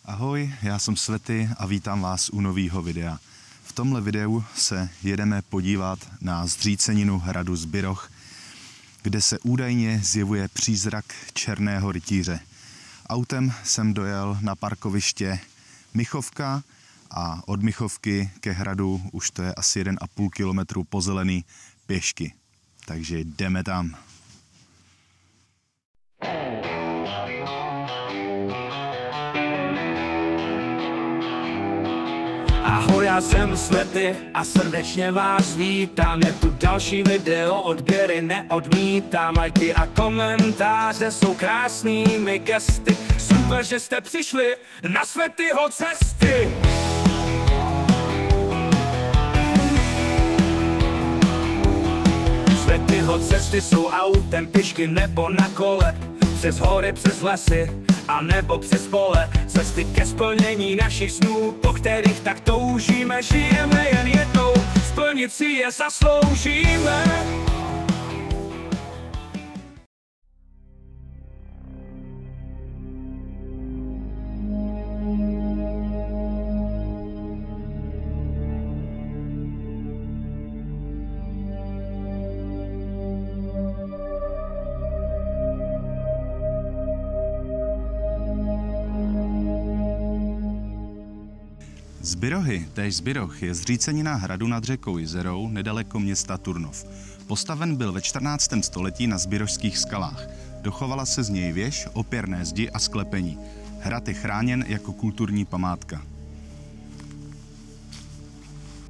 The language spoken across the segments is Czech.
Ahoj, já jsem Svety a vítám vás u nového videa. V tomhle videu se jedeme podívat na zříceninu hradu Zbiroh, kde se údajně zjevuje přízrak černého rytíře. Autem jsem dojel na parkoviště Michovka a od Michovky ke hradu už to je asi 1,5 kilometru po zelený pěšky. Takže jdeme tam. Ahoj, já jsem Svety a srdečně vás vítám. Je tu další video, odběry neodmítám. Lajky a komentáře jsou krásnými gesty. Super, že jste přišli na Svetyho cesty. Svetyho cesty jsou autem, pěšky nebo na kole, přes hory, přes lesy a nebo přes pole. Cesty ke splnění našich snů, po kterých tak toužíme. Žijeme jen jednou, splnit si je zasloužíme. Zbirohy, též Zbiroh, je zřícenina hradu nad řekou Jizerou nedaleko města Turnov. Postaven byl ve 14. století na zbirožských skalách. Dochovala se z něj věž, opěrné zdi a sklepení. Hrad je chráněn jako kulturní památka.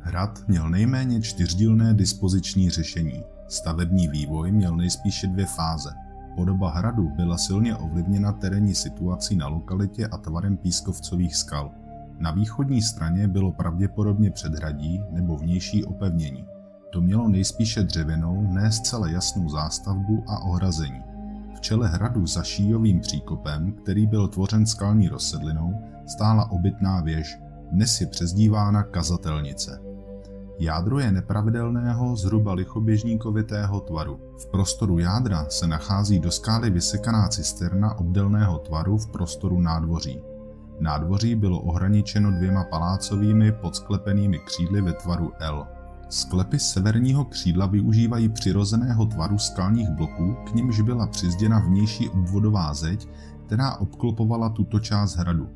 Hrad měl nejméně 4dílné dispoziční řešení. Stavební vývoj měl nejspíše 2 fáze. Podoba hradu byla silně ovlivněna terénní situací na lokalitě a tvarem pískovcových skal. Na východní straně bylo pravděpodobně předhradí nebo vnější opevnění. To mělo nejspíše dřevěnou, ne zcela jasnou zástavbu a ohrazení. V čele hradu za šíjovým příkopem, který byl tvořen skalní rozsedlinou, stála obytná věž, dnes je přezdívána kazatelnice. Jádro je nepravidelného, zhruba lichoběžníkovitého tvaru. V prostoru jádra se nachází do skály vysekaná cisterna obdélného tvaru v prostoru nádvoří. Nádvoří bylo ohraničeno 2 palácovými podsklepenými křídly ve tvaru L. Sklepy severního křídla využívají přirozeného tvaru skalních bloků, k nimž byla přizděna vnější obvodová zeď, která obklopovala tuto část hradu.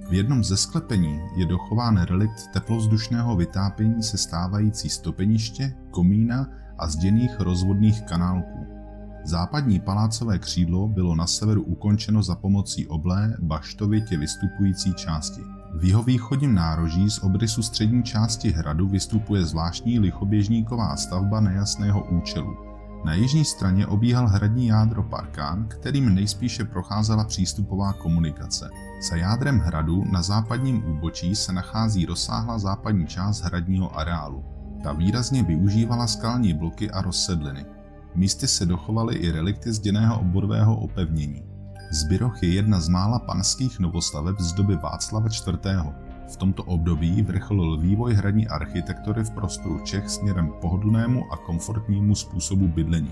V jednom ze sklepení je dochován relikt teplovzdušného vytápění sestávající z topeniště, komína a zděných rozvodných kanálků. Západní palácové křídlo bylo na severu ukončeno za pomocí oblé, baštovitě vystupující části. V jihovýchodním nároží z obrysu střední části hradu vystupuje zvláštní lichoběžníková stavba nejasného účelu. Na jižní straně obíhal hradní jádro parkán, kterým nejspíše procházela přístupová komunikace. Za jádrem hradu na západním úbočí se nachází rozsáhlá západní část hradního areálu. Ta výrazně využívala skalní bloky a rozsedliny. Místy se dochovaly i relikty zděného oborového opevnění. Zbiroh je jedna z mála panských novostaveb z doby Václava IV. V tomto období vrcholil vývoj hradní architektury v prostoru Čech směrem k pohodlnému a komfortnímu způsobu bydlení.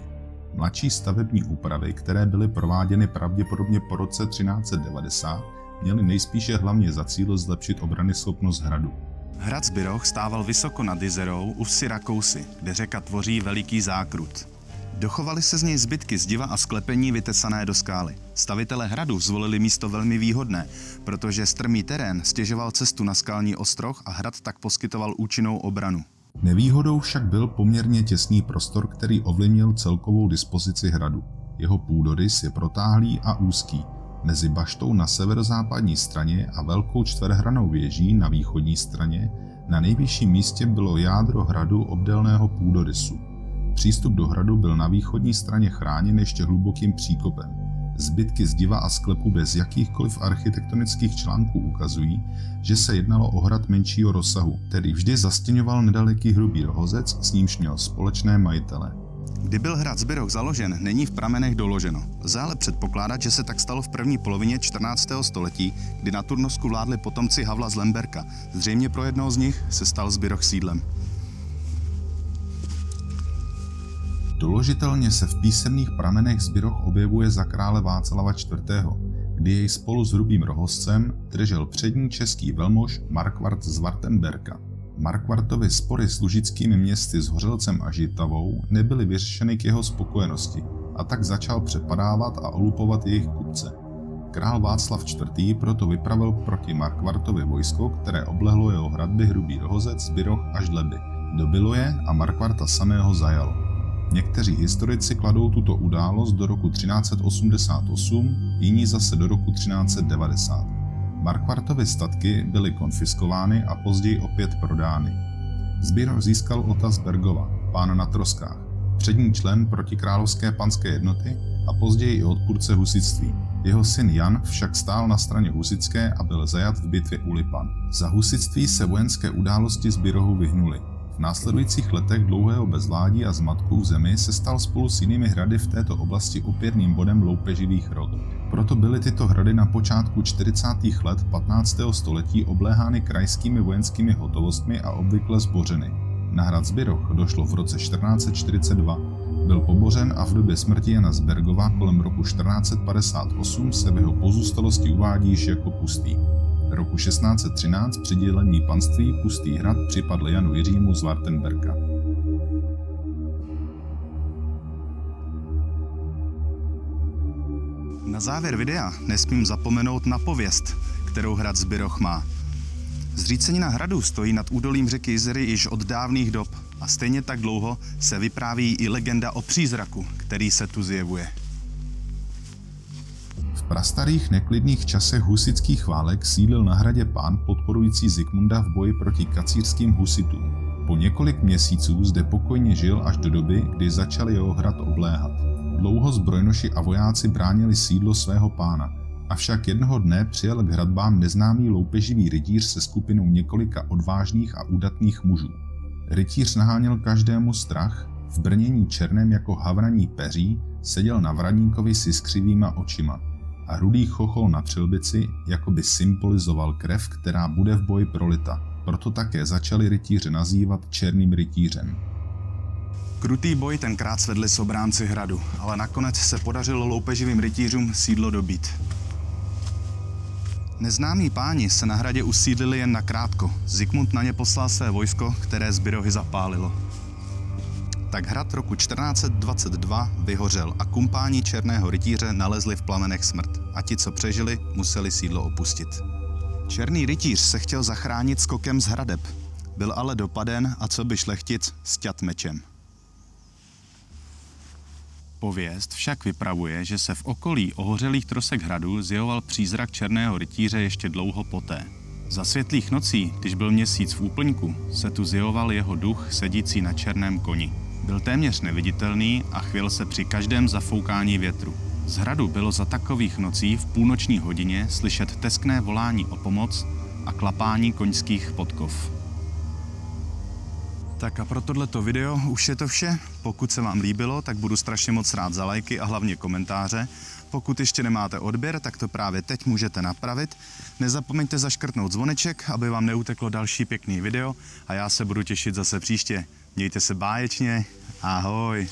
Mladší stavební úpravy, které byly prováděny pravděpodobně po roce 1390, měly nejspíše hlavně za cíl zlepšit obranyschopnost hradu. Hrad Zbiroh stával vysoko nad Jizerou u vsi Rakousy, kde řeka tvoří veliký zákrut. Dochovaly se z něj zbytky zdiva a sklepení vytesané do skály. Stavitelé hradu zvolili místo velmi výhodné, protože strmý terén stěžoval cestu na skalní ostroh a hrad tak poskytoval účinnou obranu. Nevýhodou však byl poměrně těsný prostor, který ovlivnil celkovou dispozici hradu. Jeho půdorys je protáhlý a úzký. Mezi baštou na severozápadní straně a velkou čtverhrannou věží na východní straně na nejvyšším místě bylo jádro hradu obdélného půdorysu. Přístup do hradu byl na východní straně chráněn ještě hlubokým příkopem. Zbytky zdiva a sklepu bez jakýchkoliv architektonických článků ukazují, že se jednalo o hrad menšího rozsahu, který vždy zastěňoval nedaleký hrubý rohozec, s nímž měl společné majitele. Kdy byl hrad Zbiroh založen, není v pramenech doloženo. Lze ale předpokládat, že se tak stalo v první polovině 14. století, kdy na Turnovsku vládli potomci Havla z Lemberka. Zřejmě pro jednoho z nich se stal Zbiroh sídlem. Doložitelně se v písemných pramenech Zbiroh objevuje za krále Václava IV. kdy jej spolu s Hrubým Rohozcem držel přední český velmož Markvart z Wartenberka. Markvartovy spory s lužickými městy Zhořelcem a Žitavou nebyly vyřešeny k jeho spokojenosti a tak začal přepadávat a olupovat jejich kupce. Král Václav IV. Proto vypravil proti Markvartovi vojsko, které oblehlo jeho hradby Hrubý Rohozec, Zbiroh až Dleby. Dobilo je a Markvarta samého zajalo. Někteří historici kladou tuto událost do roku 1388, jiní zase do roku 1390. Markvartovy statky byly konfiskovány a později opět prodány. Zbiroh získal Ota z Bergova, pána na troskách, přední člen protikrálovské panské jednoty a později i odpůrce husitství. Jeho syn Jan však stál na straně husitské a byl zajat v bitvě u Lipan. Za husitství se vojenské události Zbirohu vyhnuly. V následujících letech dlouhého bezvládí a zmatku v zemi se stal spolu s jinými hrady v této oblasti opěrným bodem loupeživých rod. Proto byly tyto hrady na počátku 40. let 15. století obléhány krajskými vojenskými hotovostmi a obvykle zbořeny. Na hrad Zbiroh došlo v roce 1442. Byl pobořen a v době smrti Jana z Bergova kolem roku 1458 se v jeho pozůstalosti uvádí již jako pustý. Roku 1613 při dělení panství Pustý hrad připadl Janu Jiřímu z Wartenberka. Na závěr videa nesmím zapomenout na pověst, kterou hrad Zbiroh má. Zřícenina hradu stojí nad údolím řeky Jizery již od dávných dob a stejně tak dlouho se vypráví i legenda o přízraku, který se tu zjevuje. V prastarých neklidných časech husitských válek sídlil na hradě pán podporující Zikmunda v boji proti kacířským husitům. Po několik měsíců zde pokojně žil až do doby, kdy začali jeho hrad obléhat. Dlouho zbrojnoši a vojáci bránili sídlo svého pána, avšak jednoho dne přijel k hradbám neznámý loupeživý rytíř se skupinou několika odvážných a udatných mužů. Rytíř naháněl každému strach, v brnění černém jako havraní peří seděl na vraníkovi s jiskřivýma očima a rudý chochol na přilbici jako by symbolizoval krev, která bude v boji prolita. Proto také začali rytíře nazývat Černým rytířem. Krutý boj tenkrát svedli s obránci hradu, ale nakonec se podařilo loupeživým rytířům sídlo dobít. Neznámí páni se na hradě usídlili jen nakrátko. Zikmund na ně poslal své vojsko, které Zbirohy zapálilo. Tak hrad roku 1422 vyhořel a kumpáni Černého rytíře nalezli v plamenech smrt a ti, co přežili, museli sídlo opustit. Černý rytíř se chtěl zachránit skokem z hradeb, byl ale dopaden a co by šlechtic sťat mečem. Pověst však vypravuje, že se v okolí ohořelých trosek hradu zjevoval přízrak Černého rytíře ještě dlouho poté. Za světlých nocí, když byl měsíc v úplňku, se tu zjevoval jeho duch sedící na černém koni. Byl téměř neviditelný a chvěl se při každém zafoukání větru. Z hradu bylo za takových nocí v půlnoční hodině slyšet teskné volání o pomoc a klapání koňských podkov. Tak a pro tohleto video už je to vše. Pokud se vám líbilo, tak budu strašně moc rád za lajky a hlavně komentáře. Pokud ještě nemáte odběr, tak to právě teď můžete napravit. Nezapomeňte zaškrtnout zvoneček, aby vám neuteklo další pěkný video a já se budu těšit zase příště. Mějte se báječně, ahoj!